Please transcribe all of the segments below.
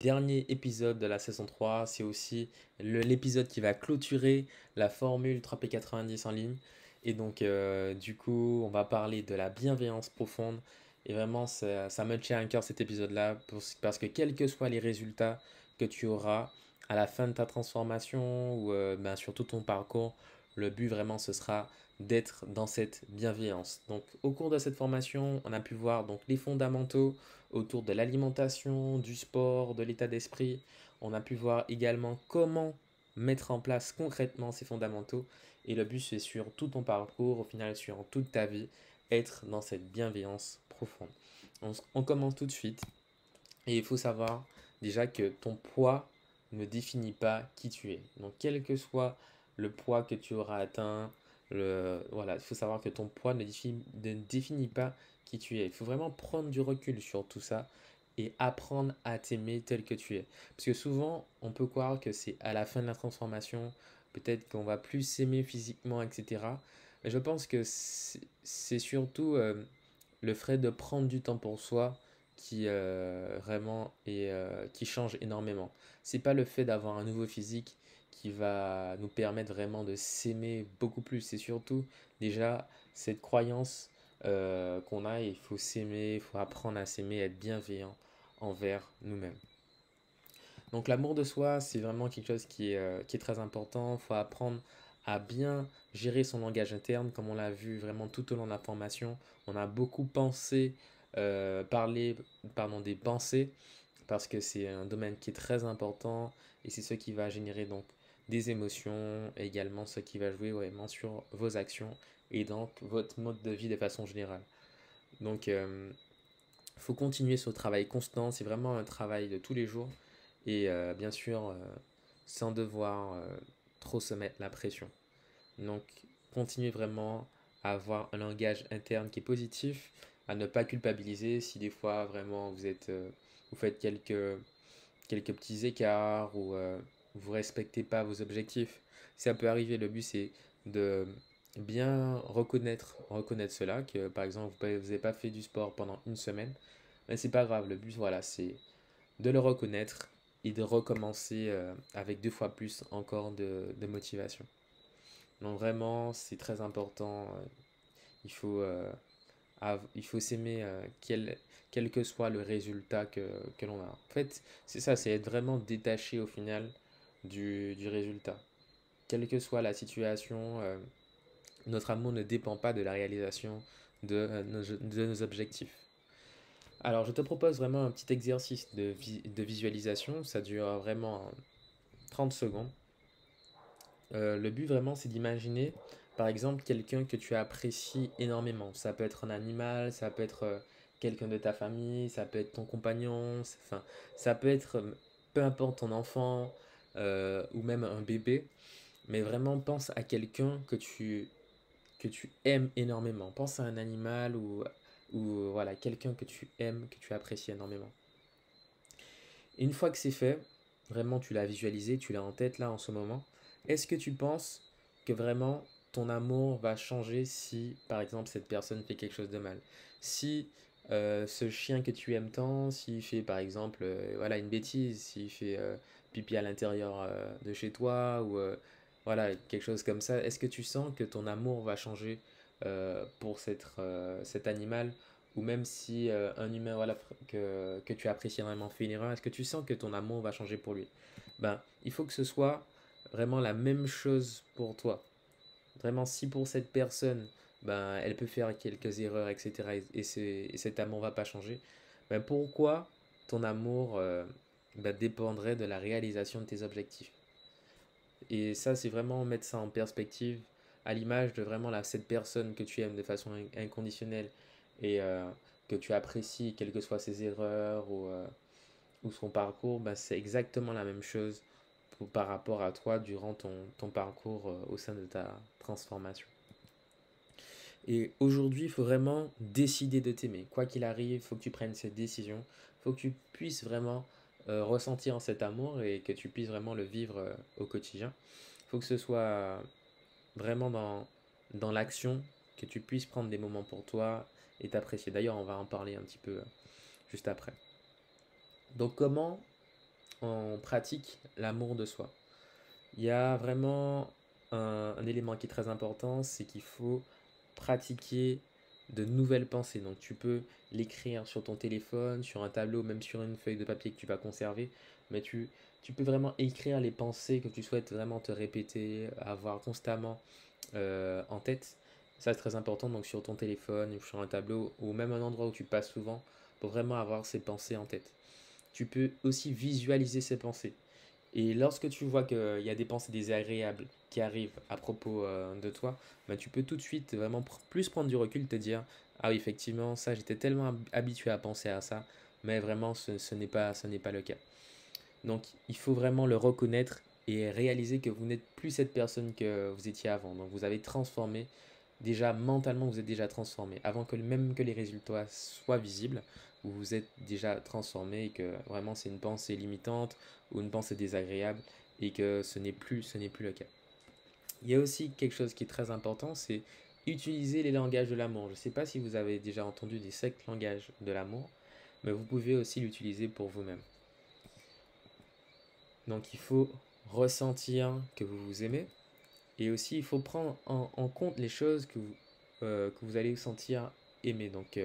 Dernier épisode de la saison 3. C'est aussi l'épisode qui va clôturer la formule 3P90 en ligne. Et donc, du coup, on va parler de la bienveillance profonde. Et vraiment, ça me tient à cœur cet épisode-là parce que quels que soient les résultats que tu auras à la fin de ta transformation ou sur tout ton parcours, le but vraiment, ce sera d'être dans cette bienveillance. Donc, au cours de cette formation, on a pu voir donc les fondamentaux autour de l'alimentation, du sport, de l'état d'esprit. On a pu voir également comment mettre en place concrètement ces fondamentaux. Et le but, c'est sur tout ton parcours, au final, sur toute ta vie, être dans cette bienveillance profonde. On commence tout de suite. Et il faut savoir déjà que ton poids ne définit pas qui tu es. Donc, quel que soit le poids que tu auras atteint, voilà, il faut savoir que ton poids ne définit pas qui tu es. Il faut vraiment prendre du recul sur tout ça et apprendre à t'aimer tel que tu es. Parce que souvent, on peut croire que c'est à la fin de la transformation, peut-être qu'on va plus s'aimer physiquement, etc. Mais je pense que c'est surtout le fait de prendre du temps pour soi qui vraiment qui change énormément. C'est pas le fait d'avoir un nouveau physique qui va nous permettre vraiment de s'aimer beaucoup plus. C'est surtout déjà cette croyance qu'on a, il faut s'aimer, il faut apprendre à s'aimer, être bienveillant envers nous-mêmes. Donc l'amour de soi, c'est vraiment quelque chose qui est très important. Il faut apprendre à bien gérer son langage interne, comme on l'a vu vraiment tout au long de la formation. On a beaucoup pensé, parlé, pardon, des pensées, parce que c'est un domaine qui est très important et c'est ce qui va générer donc des émotions, et également ce qui va jouer vraiment sur vos actions et donc votre mode de vie de façon générale. Donc, il faut continuer ce travail constant. C'est vraiment un travail de tous les jours. Et bien sûr, sans devoir trop se mettre la pression. Donc, continuez vraiment à avoir un langage interne qui est positif, à ne pas culpabiliser si des fois vraiment vous faites quelques petits écarts ou vous respectez pas vos objectifs. Ça peut arriver. Le but c'est de bien reconnaître cela, que par exemple vous n'avez pas fait du sport pendant une semaine, mais c'est pas grave. Le but voilà c'est de le reconnaître et de recommencer avec deux fois plus encore de motivation. Donc vraiment, c'est très important. Il faut, il faut s'aimer quel que soit le résultat que l'on a. En fait, c'est ça, c'est être vraiment détaché au final du résultat. Quelle que soit la situation, notre amour ne dépend pas de la réalisation de nos objectifs. Alors, je te propose vraiment un petit exercice de visualisation. Ça dure vraiment 30 secondes. Le but vraiment, c'est d'imaginer, par exemple, quelqu'un que tu apprécies énormément. Ça peut être un animal, ça peut être quelqu'un de ta famille, ça peut être ton compagnon, enfin, ça peut être peu importe ton enfant ou même un bébé. Mais vraiment, pense à quelqu'un que tu aimes énormément. Pense à un animal ou voilà, quelqu'un que tu aimes, que tu apprécies énormément. Une fois que c'est fait, vraiment tu l'as visualisé, tu l'as en tête là en ce moment, est-ce que tu penses que vraiment ton amour va changer si par exemple cette personne fait quelque chose de mal? Si ce chien que tu aimes tant, s'il fait par exemple voilà, une bêtise, s'il fait pipi à l'intérieur de chez toi ou voilà, quelque chose comme ça, est-ce que tu sens que ton amour va changer pour cet animal? Ou même si un humain voilà, que tu apprécies vraiment fait une erreur, est-ce que tu sens que ton amour va changer pour lui? Ben, il faut que ce soit vraiment la même chose pour toi. Vraiment, si pour cette personne, ben, elle peut faire quelques erreurs, etc., et cet amour va pas changer, ben, pourquoi ton amour ben, dépendrait de la réalisation de tes objectifs? Et ça, c'est vraiment mettre ça en perspective à l'image de vraiment cette personne que tu aimes de façon inconditionnelle et que tu apprécies, quelles que soient ses erreurs ou son parcours, bah, c'est exactement la même chose par rapport à toi durant ton parcours au sein de ta transformation. Et aujourd'hui, il faut vraiment décider de t'aimer. Quoi qu'il arrive, il faut que tu prennes cette décision. Il faut que tu puisses vraiment ressentir cet amour et que tu puisses vraiment le vivre au quotidien. Il faut que ce soit vraiment dans l'action, que tu puisses prendre des moments pour toi et t'apprécier. D'ailleurs, on va en parler un petit peu juste après. Donc, comment en pratique l'amour de soi. Il y a vraiment un élément qui est très important, c'est qu'il faut pratiquer de nouvelles pensées. Donc tu peux l'écrire sur ton téléphone, sur un tableau, même sur une feuille de papier que tu vas conserver, mais tu peux vraiment écrire les pensées que tu souhaites vraiment te répéter, avoir constamment en tête. Ça c'est très important, donc sur ton téléphone ou sur un tableau ou même un endroit où tu passes souvent pour vraiment avoir ces pensées en tête. Tu peux aussi visualiser ces pensées. Et lorsque tu vois qu'il y a des pensées désagréables qui arrivent à propos de toi, bah, tu peux tout de suite vraiment plus prendre du recul, te dire, ah oui, effectivement, ça, j'étais tellement habitué à penser à ça, mais vraiment, ce n'est pas le cas. Donc, il faut vraiment le reconnaître et réaliser que vous n'êtes plus cette personne que vous étiez avant. Donc, vous avez transformé, déjà mentalement, vous êtes déjà transformé. Avant que même que les résultats soient visibles, vous vous êtes déjà transformé et que vraiment c'est une pensée limitante ou une pensée désagréable et que ce n'est plus le cas. Il y a aussi quelque chose qui est très important, c'est utiliser les langages de l'amour. Je ne sais pas si vous avez déjà entendu des 5 langages de l'amour, mais vous pouvez aussi l'utiliser pour vous-même. Donc il faut ressentir que vous vous aimez et aussi il faut prendre en compte les choses que vous allez sentir aimer. Donc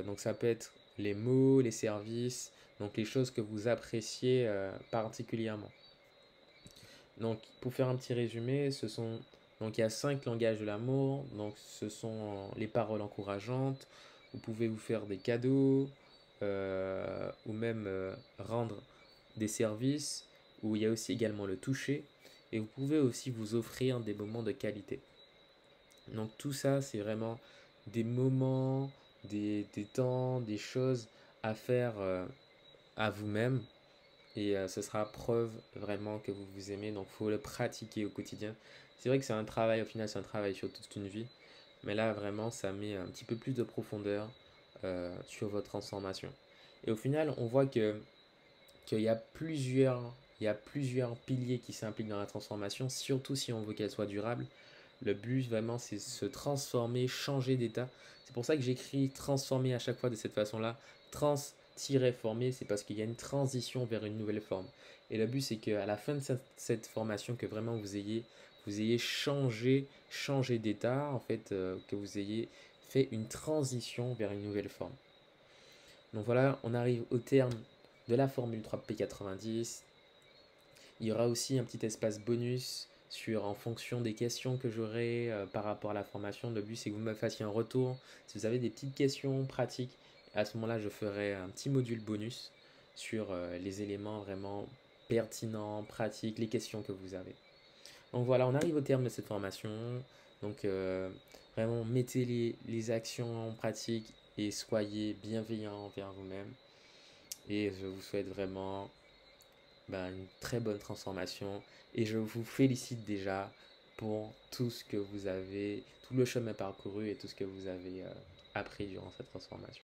donc ça peut être les mots, les services, donc les choses que vous appréciez particulièrement. Donc pour faire un petit résumé, donc il y a 5 langages de l'amour. Donc ce sont les paroles encourageantes. Vous pouvez vous faire des cadeaux ou même rendre des services, où il y a aussi également le toucher, et vous pouvez aussi vous offrir des moments de qualité. Donc tout ça, c'est vraiment des moments, des temps, des choses à faire à vous-même, et ce sera preuve vraiment que vous vous aimez, donc il faut le pratiquer au quotidien. C'est vrai que c'est un travail, au final c'est un travail sur toute une vie, mais là vraiment ça met un petit peu plus de profondeur sur votre transformation. Et au final, on voit qu'il y a il y a plusieurs piliers qui s'impliquent dans la transformation, surtout si on veut qu'elle soit durable. Le but vraiment c'est se transformer, changer d'état. C'est pour ça que j'écris transformer à chaque fois de cette façon-là. Trans-former, c'est parce qu'il y a une transition vers une nouvelle forme. Et le but c'est qu'à la fin de cette formation, que vraiment vous ayez changé d'état, en fait, que vous ayez fait une transition vers une nouvelle forme. Donc voilà, on arrive au terme de la formule 3P90. Il y aura aussi un petit espace bonus en fonction des questions que j'aurai par rapport à la formation. Le but c'est que vous me fassiez un retour. Si vous avez des petites questions pratiques, à ce moment-là je ferai un petit module bonus sur les éléments vraiment pertinents, pratiques, les questions que vous avez. Donc voilà, on arrive au terme de cette formation. Donc vraiment mettez les actions en pratique et soyez bienveillant envers vous-même. Et je vous souhaite vraiment une très bonne transformation. Et je vous félicite déjà pour tout ce que vous avez, tout le chemin parcouru et tout ce que vous avez appris durant cette transformation.